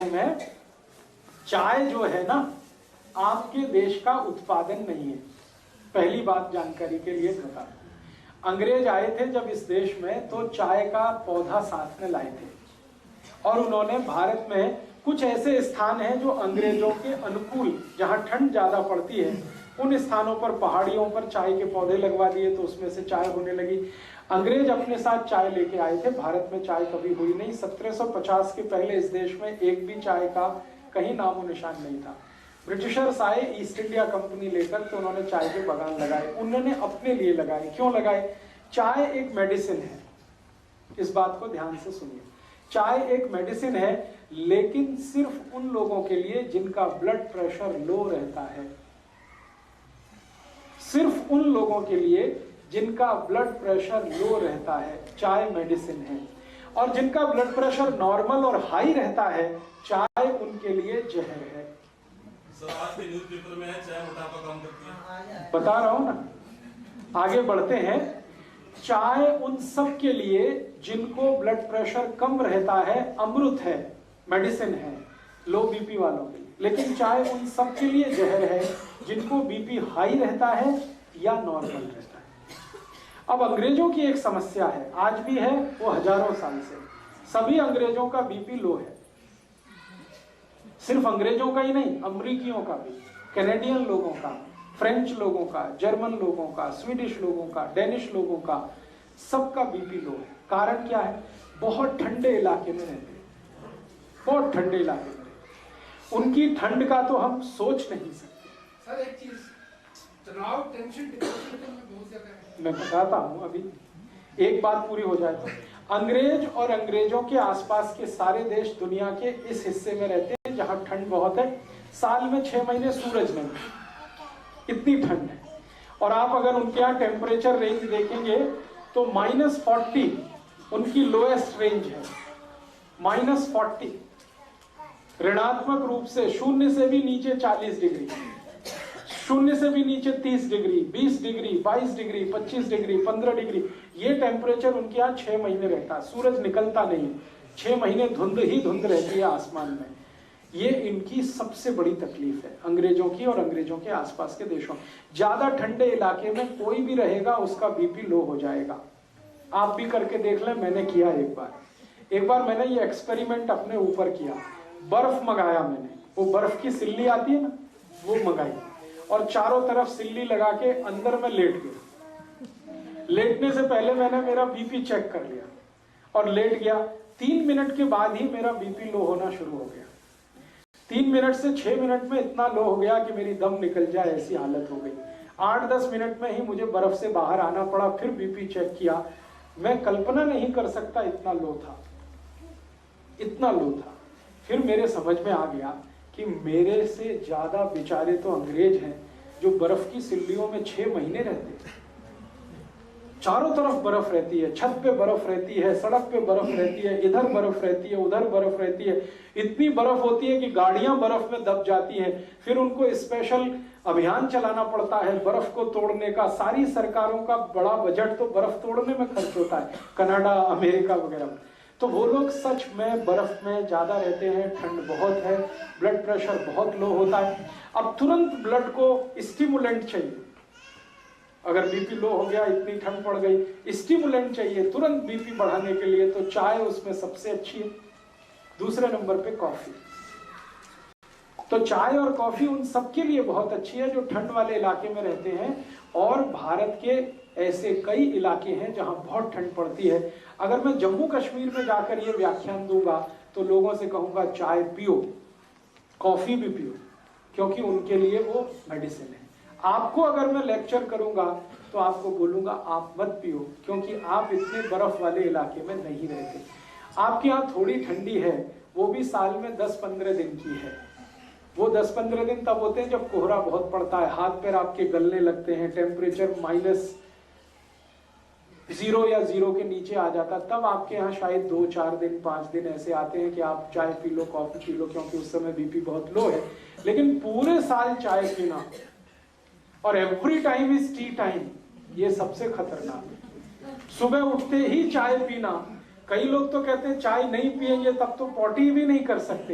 में चाय जो है ना, आपके देश का उत्पादन नहीं है। पहली बात जानकारी के लिए बता, अंग्रेज आए थे जब इस देश में तो चाय का पौधा साथ में लाए थे और उन्होंने भारत में कुछ ऐसे स्थान हैं जो अंग्रेजों के अनुकूल, जहां ठंड ज्यादा पड़ती है, उन स्थानों पर पहाड़ियों पर चाय के पौधे लगवा दिए तो उसमें से चाय होने लगी। अंग्रेज अपने साथ चाय लेके आए थे। भारत में चाय कभी हुई नहीं। 1750 के पहले इस देश में एक भी चाय का कहीं नामो निशान नहीं था। ब्रिटिशर्स आए ईस्ट इंडिया कंपनी लेकर तो उन्होंने चाय के बागान लगाए। उन्होंने अपने लिए लगाए। क्यों लगाए? चाय एक मेडिसिन है। इस बात को ध्यान से सुनिए, चाय एक मेडिसिन है, लेकिन सिर्फ उन लोगों के लिए जिनका ब्लड प्रेशर लो रहता है। सिर्फ उन लोगों के लिए जिनका ब्लड प्रेशर लो रहता है चाय मेडिसिन है, और जिनका ब्लड प्रेशर नॉर्मल और हाई रहता है चाय उनके लिए जहर है। सर, आज के न्यूज़पेपर में है चाय मोटापा कम करती है। बता रहा हूं ना, आगे बढ़ते हैं। चाय उन सब के लिए जिनको ब्लड प्रेशर कम रहता है अमृत है, मेडिसिन है, लो बीपी वालों के लिए। लेकिन चाय उन सब के लिए जहर है जिनको बीपी हाई रहता है या नॉर्मल रहता है। अब अंग्रेजों की एक समस्या है, आज भी है, वो हजारों साल से। सभी अंग्रेजों का बीपी लो है। सिर्फ अंग्रेजों का ही नहीं, अमरीकियों का भी, कैनेडियन लोगों का, फ्रेंच लोगों का, जर्मन लोगों का, स्वीडिश लोगों का, डेनिश लोगों का, सबका बीपी लो है। कारण क्या है? बहुत ठंडे इलाके में रहते हैं, बहुत ठंडे इलाके में। उनकी ठंड का तो हम सोच नहीं सकते। सर एक चीज, तनाव, टेंशन, डिप्रेशन में बहुत ज्यादा है। मैं बताता हूं, अभी एक बात पूरी हो जाए तो। अंग्रेज और अंग्रेजों के आसपास के सारे देश दुनिया के इस हिस्से में रहते हैं जहां ठंड बहुत है। साल में 6 महीने सूरज नहीं, इतनी ठंड है। और आप अगर उनके यहाँ टेम्परेचर रेंज देखेंगे तो -40 उनकी लोएस्ट रेंज है। -40 ऋणात्मक रूप से, शून्य से भी नीचे 40 डिग्री, शून्य से भी नीचे 30 degree, 20 degree, 22 degree, 25 degree, 15 degree, ये टेम्परेचर उनके यहाँ 6 महीने रहता है। सूरज निकलता नहीं, 6 महीने धुंध ही धुंध रहती है आसमान में। ये इनकी सबसे बड़ी तकलीफ है, अंग्रेजों की और अंग्रेजों के आसपास के देशों। ज्यादा ठंडे इलाके में कोई भी रहेगा उसका बीपी लो हो जाएगा। आप भी करके देख लें, मैंने किया एक बार मैंने ये एक्सपेरिमेंट अपने ऊपर किया। बर्फ मंगाया मैंने, वो बर्फ की सिल्ली आती है ना, वो मंगाई और चारों तरफ सिल्ली लगा के अंदर में लेट गया। लेटने से पहले मैंने मेरा बीपी चेक कर लिया और लेट गया। 3 मिनट के बाद ही मेरा बीपी लो होना शुरू हो गया। 3 मिनट से 6 मिनट में इतना लो हो गया कि मेरी दम निकल जाए ऐसी हालत हो गई। 8-10 मिनट में ही मुझे बर्फ से बाहर आना पड़ा। फिर बीपी चेक किया, मैं कल्पना नहीं कर सकता इतना लो था, इतना लो था। फिर मेरे समझ में आ गया कि मेरे से ज्यादा बेचारे तो अंग्रेज हैं जो बर्फ की सिल्लियों में 6 महीने रहते हैं। चारों तरफ बर्फ रहती है, छत पे बर्फ रहती है, सड़क पे बर्फ रहती है, इधर बर्फ रहती है, उधर बर्फ रहती है। इतनी बर्फ होती है कि गाड़ियां बर्फ में दब जाती हैं। फिर उनको स्पेशल अभियान चलाना पड़ता है बर्फ को तोड़ने का। सारी सरकारों का बड़ा बजट तो बर्फ तोड़ने में खर्च होता है, कनाडा, अमेरिका वगैरह। तो वो लोग सच में बर्फ में ज्यादा रहते हैं, ठंड बहुत है, ब्लड प्रेशर बहुत लो होता है। अब तुरंत ब्लड को स्टिमुलेंट चाहिए। अगर बीपी लो हो गया, इतनी ठंड पड़ गई, स्टिमुलेंट चाहिए तुरंत बीपी बढ़ाने के लिए, तो चाय उसमें सबसे अच्छी है। दूसरे नंबर पे कॉफी। तो चाय और कॉफी उन सबके लिए बहुत अच्छी है जो ठंड वाले इलाके में रहते हैं। और भारत के ऐसे कई इलाके हैं जहां बहुत ठंड पड़ती है। अगर मैं जम्मू कश्मीर में जाकर ये व्याख्यान दूंगा तो लोगों से कहूंगा चाय पियो, कॉफी भी पियो, क्योंकि उनके लिए वो मेडिसिन है। आपको अगर मैं लेक्चर करूंगा तो आपको बोलूंगा आप मत पियो, क्योंकि आप इतने बर्फ वाले इलाके में नहीं रहते। आपके यहाँ थोड़ी ठंडी है, वो भी साल में 10-15 दिन की है। वो 10-15 दिन तब होते हैं जब कोहरा बहुत पड़ता है, हाथ पैर आपके गलने लगते हैं, टेम्परेचर -0 या 0 के नीचे आ जाता। तब आपके यहाँ शायद 2-4 दिन, 5 दिन ऐसे आते हैं कि आप चाय P low, coffee P low, क्योंकि उस समय बीपी बहुत लो है। लेकिन पूरे साल चाय पीना और every time is T time, ये सबसे खतरनाक है। सुबह उठते ही चाय पीना, कई लोग तो कहते हैं चाय नहीं पिएंगे तब तो पॉटी भी नहीं कर सकते।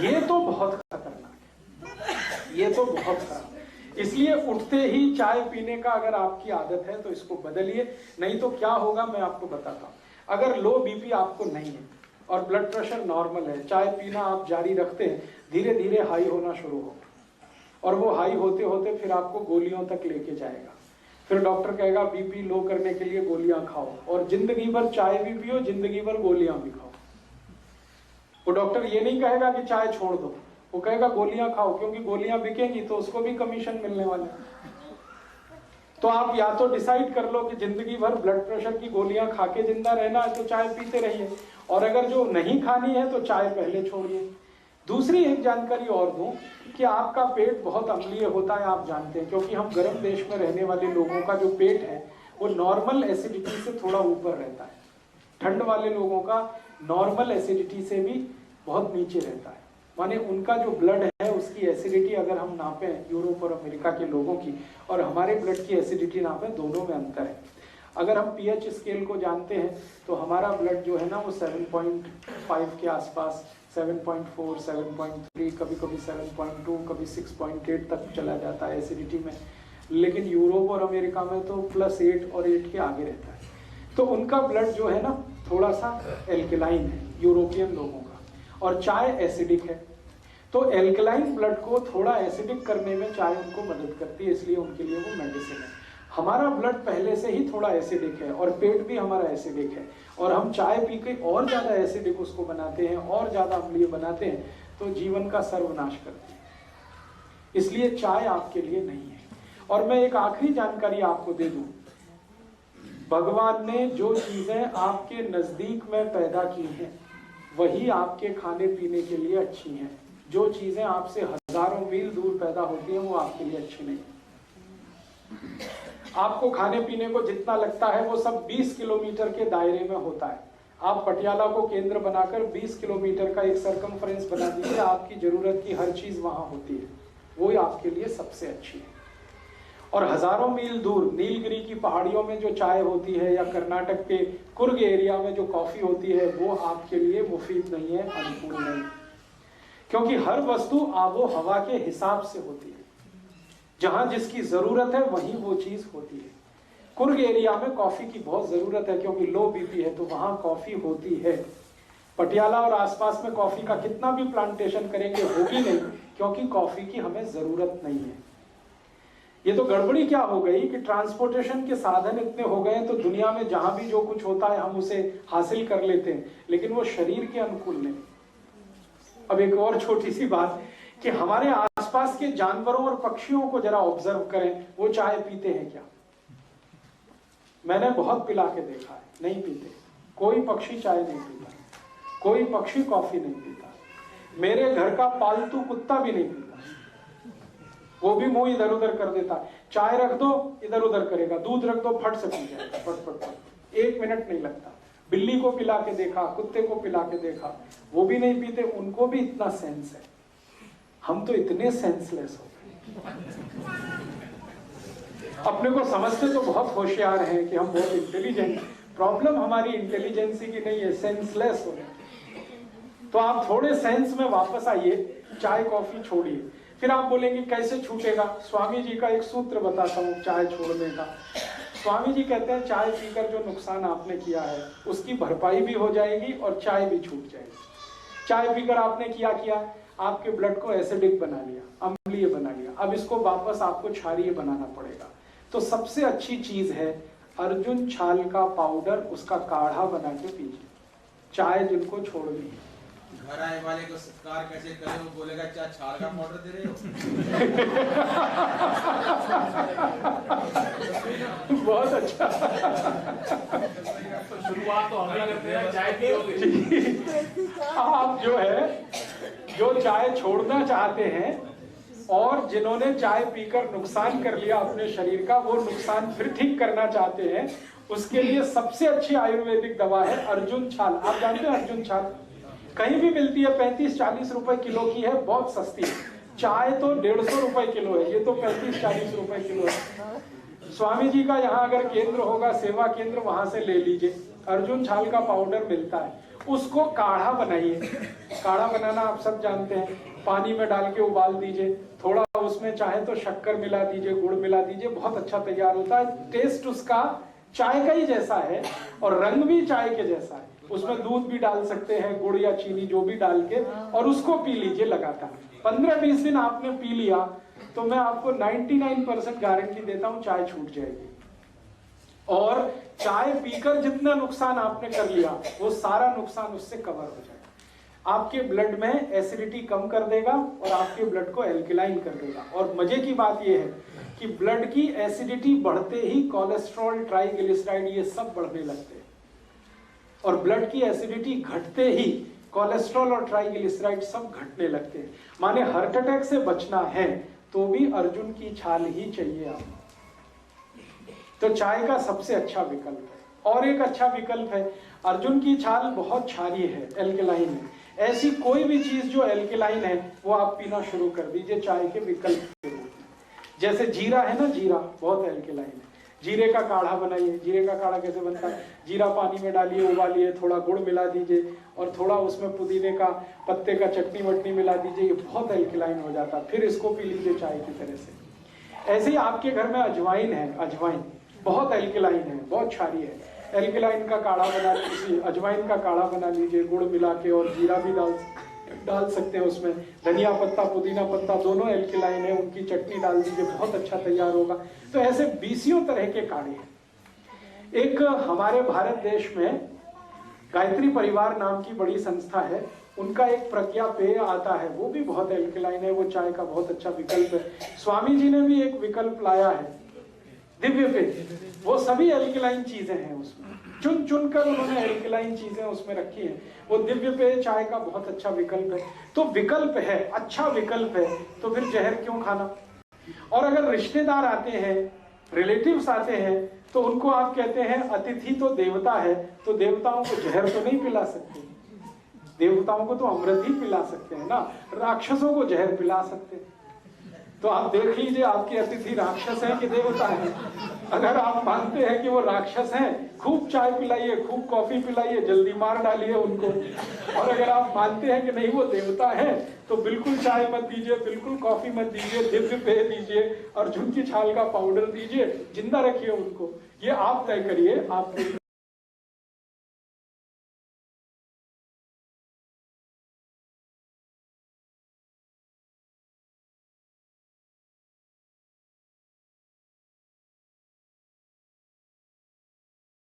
ये तो बहुत खतरनाक है, ये तो बहुत खराब है। इसलिए उठते ही चाय पीने का अगर आपकी आदत है तो इसको बदलिए, नहीं तो क्या होगा मैं आपको बताता हूँ। अगर लो बीपी आपको नहीं है और ब्लड प्रेशर नॉर्मल है, चाय पीना आप जारी रखते हैं, धीरे धीरे हाई होना शुरू होगा और वो हाई होते होते फिर आपको गोलियों तक लेके जाएगा। फिर डॉक्टर कहेगा बीपी लो करने के लिए गोलियां खाओ, और जिंदगी भर चाय भी पियो, जिंदगी भर गोलियां भी खाओ। वो डॉक्टर ये नहीं कहेगा कि चाय छोड़ दो, वो कहेगा गोलियां खाओ, क्योंकि गोलियां बिकेंगी तो उसको भी कमीशन मिलने वाला है। तो आप या तो डिसाइड कर लो कि जिंदगी भर ब्लड प्रेशर की गोलियां खा के जिंदा रहना है तो चाय पीते रहिए, और अगर जो नहीं खानी है तो चाय पहले छोड़िए। दूसरी एक जानकारी और दूं कि आपका पेट बहुत अम्लीय होता है, आप जानते हैं, क्योंकि हम गर्म देश में रहने वाले लोगों का जो पेट है वो नॉर्मल एसिडिटी से थोड़ा ऊपर रहता है। ठंड वाले लोगों का नॉर्मल एसिडिटी से भी बहुत नीचे रहता है, माने उनका जो ब्लड है उसकी एसिडिटी अगर हम नापें यूरोप और अमेरिका के लोगों की और हमारे ब्लड की एसिडिटी नापें, दोनों में अंतर है। अगर हम पीएच स्केल को जानते हैं तो हमारा ब्लड जो है ना वो 7.5 के आसपास, 7.4, 7.3, कभी कभी 7.2, कभी 6.8 तक चला जाता है एसिडिटी में। लेकिन यूरोप और अमेरिका में तो +8 और 8 के आगे रहता है। तो उनका ब्लड जो है ना थोड़ा सा एल्कलाइन है यूरोपियन लोगों का, और चाय एसिडिक है। तो एल्कलाइन ब्लड को थोड़ा एसिडिक करने में चाय उनको मदद करती है, इसलिए उनके लिए वो मेडिसिन है। हमारा ब्लड पहले से ही थोड़ा एसिडिक है और पेट भी हमारा एसिडिक है, और हम चाय पी के और ज्यादा एसिडिक उसको बनाते हैं, और ज्यादा अम्लीय बनाते हैं, तो जीवन का सर्वनाश करते हैं। इसलिए चाय आपके लिए नहीं है। और मैं एक आखिरी जानकारी आपको दे दूं, भगवान ने जो चीजें आपके नजदीक में पैदा की हैं वही आपके खाने पीने के लिए अच्छी हैं। जो चीजें आपसे हजारों मील दूर पैदा होती हैं वो आपके लिए अच्छी नहीं। आपको खाने पीने को जितना लगता है वो सब 20 किलोमीटर के दायरे में होता है। आप पटियाला को केंद्र बनाकर 20 किलोमीटर का एक सरकमफ्रेंस बना दीजिए, आपकी जरूरत की हर चीज वहां होती है, वो आपके लिए सबसे अच्छी है। और हजारों मील दूर नीलगिरी की पहाड़ियों में जो चाय होती है या कर्नाटक के कुर्ग एरिया में जो कॉफी होती है वो आपके लिए मुफीद नहीं है, अनुकूल नहीं, क्योंकि हर वस्तु आबो हवा के हिसाब से होती है। जहां जिसकी जरूरत है वहीं वो चीज होती है। कुर्ग एरिया में कॉफी की बहुत जरूरत है क्योंकि लो बीपी है, तो वहां कॉफी होती है। पटियाला और आसपास में कॉफी का कितना भी प्लांटेशन करेंगे होगी नहीं, क्योंकि कॉफी की हमें जरूरत नहीं है। ये तो गड़बड़ी क्या हो गई कि ट्रांसपोर्टेशन के साधन इतने हो गए तो दुनिया में जहां भी जो कुछ होता है हम उसे हासिल कर लेते हैं, लेकिन वो शरीर के अनुकूल नहीं। अब एक और छोटी सी बात कि हमारे आसपास के जानवरों और पक्षियों को जरा ऑब्जर्व करें, वो चाय पीते हैं क्या? मैंने बहुत पिला के देखा है, नहीं पीते। कोई पक्षी चाय नहीं पीता, कोई पक्षी कॉफी नहीं पीता, मेरे घर का पालतू कुत्ता भी नहीं पीता। वो भी मुंह इधर उधर कर देता है। चाय रख दो इधर उधर करेगा, दूध रख दो फट से पी जाएगा, फट फट फट, 1 मिनट नहीं लगता। बिल्ली को पिला के देखा, कुत्ते को पिला के देखा, वो भी नहीं पीते, उनको भी इतना सेंस है। हम तो इतने सेंसलेस हो गए, अपने को समझते तो बहुत होशियार हैं कि हम बहुत इंटेलिजेंट। प्रॉब्लम हमारी इंटेलिजेंसी की नहीं है, सेंसलेस हो गए। तो आप थोड़े सेंस में वापस आइए, चाय कॉफी छोड़िए। फिर आप बोलेंगे कैसे छूटेगा? स्वामी जी का एक सूत्र बताता हूँ चाय छोड़ने का। स्वामी जी कहते हैं चाय पीकर जो नुकसान आपने किया है उसकी भरपाई भी हो जाएगी और चाय भी छूट जाएगी। चाय पीकर आपने किया, आपके ब्लड को एसिडिक बना लिया, अम्लीय बना लिया, अब इसको वापस आपको क्षारीय बनाना पड़ेगा। तो सबसे अच्छी चीज है अर्जुन छाल का पाउडर, उसका काढ़ा बना के पीजिए। चाय जिनको छोड़नी है, घर आए वाले को सत्कार कैसे करें, वो बोलेगा क्या छाल का पाउडर दे रहे हो। बहुत अच्छा। तो शुरुआत तो हम ही करते हैं, चाय पियोगे। आप जो चाय छोड़ना चाहते हैं और जिन्होंने चाय पीकर नुकसान कर लिया अपने शरीर का, वो नुकसान फिर ठीक करना चाहते हैं, उसके लिए सबसे अच्छी आयुर्वेदिक दवा है अर्जुन छाल। आप जानते हैं अर्जुन छाल कहीं भी मिलती है, 35-40 रुपए किलो की है, बहुत सस्ती है। चाय तो 150 रुपए किलो है, ये तो 35-40 रुपए किलो है। स्वामी जी का यहाँ अगर केंद्र होगा, सेवा केंद्र, वहां से ले लीजिए। अर्जुन छाल का पाउडर मिलता है, उसको काढ़ा बनाइए। काढ़ा बनाना आप सब जानते हैं, पानी में डाल के उबाल दीजिए, थोड़ा उसमें चाहे तो शक्कर मिला दीजिए, गुड़ मिला दीजिए, बहुत अच्छा तैयार होता है। टेस्ट उसका चाय का ही जैसा है और रंग भी चाय के जैसा है। उसमें दूध भी डाल सकते हैं, गुड़ या चीनी जो भी डाल के, और उसको पी लीजिए लगातार। 15-20 दिन आपने पी लिया तो मैं आपको 99% गारंटी देता हूं चाय छूट जाएगी। और चाय पीकर जितना नुकसान आपने कर लिया वो सारा नुकसान उससे कवर हो जाएगा। आपके ब्लड में एसिडिटी कम कर देगा और आपके ब्लड को एल्कलाइन कर देगा। और मजे की बात यह है कि ब्लड की एसिडिटी बढ़ते ही कोलेस्ट्रॉल, ट्राइग्लिसराइड ये सब बढ़ने लगते हैं, और ब्लड की एसिडिटी घटते ही कोलेस्ट्रॉल और ट्राइग्लिसराइड सब घटने लगते हैं। माने हार्ट अटैक से बचना है तो भी अर्जुन की छाल ही चाहिए आपको। तो चाय का सबसे अच्छा विकल्प है। और एक अच्छा विकल्प है, अर्जुन की छाल बहुत क्षारीय है, एल्कलाइन है। ऐसी कोई भी चीज जो एल्कलाइन है वो आप पीना शुरू कर दीजिए चाय के विकल्प के रूप में। जैसे जीरा है ना, जीरा बहुत एल्कलाइन है, जीरे का काढ़ा बनाइए। जीरे का काढ़ा कैसे बनता है? जीरा पानी में डालिए, उबालिए, थोड़ा गुड़ मिला दीजिए और थोड़ा उसमें पुदीने का पत्ते का चटनी वटनी मिला दीजिए, ये बहुत एल्कलाइन हो जाता है। फिर इसको पी लीजिए चाय की तरह से। ऐसे ही आपके घर में अजवाइन है, अजवाइन बहुत एल्कलाइन है, बहुत क्षारीय है। एल्कलाइन का काढ़ा बना लीजिए, अजवाइन का काढ़ा बना लीजिए गुड़ मिला के, और जीरा भी डाल सकते हैं उसमें, धनिया पत्ता, पुदीना पत्ता दोनों एल्कलाइन है, उनकी चटनी डाल दीजिए, बहुत अच्छा तैयार होगा। तो ऐसे 20 तरह के काढ़े हैं। एक हमारे भारत देश में गायत्री परिवार नाम की बड़ी संस्था है, उनका एक प्रज्ञा पेय आता है, वो भी बहुत एल्कलाइन है, वो चाय का बहुत अच्छा विकल्प है। स्वामी जी ने भी एक विकल्प लाया है, दिव्य पेय, वो सभी एल्कलाइन चीजें हैं उसमें, चुन चुन कर उन्होंने एल्कलाइन चीजें उसमें रखी हैं। वो दिव्य पेय चाय का बहुत अच्छा विकल्प है। तो विकल्प है, अच्छा विकल्प है, तो फिर जहर क्यों खाना? और अगर रिश्तेदार आते हैं, रिलेटिव्स आते हैं, तो उनको आप कहते हैं अतिथि तो देवता है, तो देवताओं को जहर तो नहीं पिला सकते, देवताओं को तो अमृत ही पिला सकते हैं ना, राक्षसों को जहर पिला सकते हैं। तो आप देख लीजिए आपके अतिथि राक्षस हैं कि देवता हैं। अगर आप मानते हैं कि वो राक्षस हैं, खूब चाय पिलाइए, खूब कॉफी पिलाइए, जल्दी मार डालिए उनको। और अगर आप मानते हैं कि नहीं वो देवता हैं, तो बिल्कुल चाय मत दीजिए, बिल्कुल कॉफी मत दीजिए, दिव्य पेय दीजिए, अर्जुन की छाल का पाउडर दीजिए, जिंदा रखिए उनको। ये आप तय करिए, आप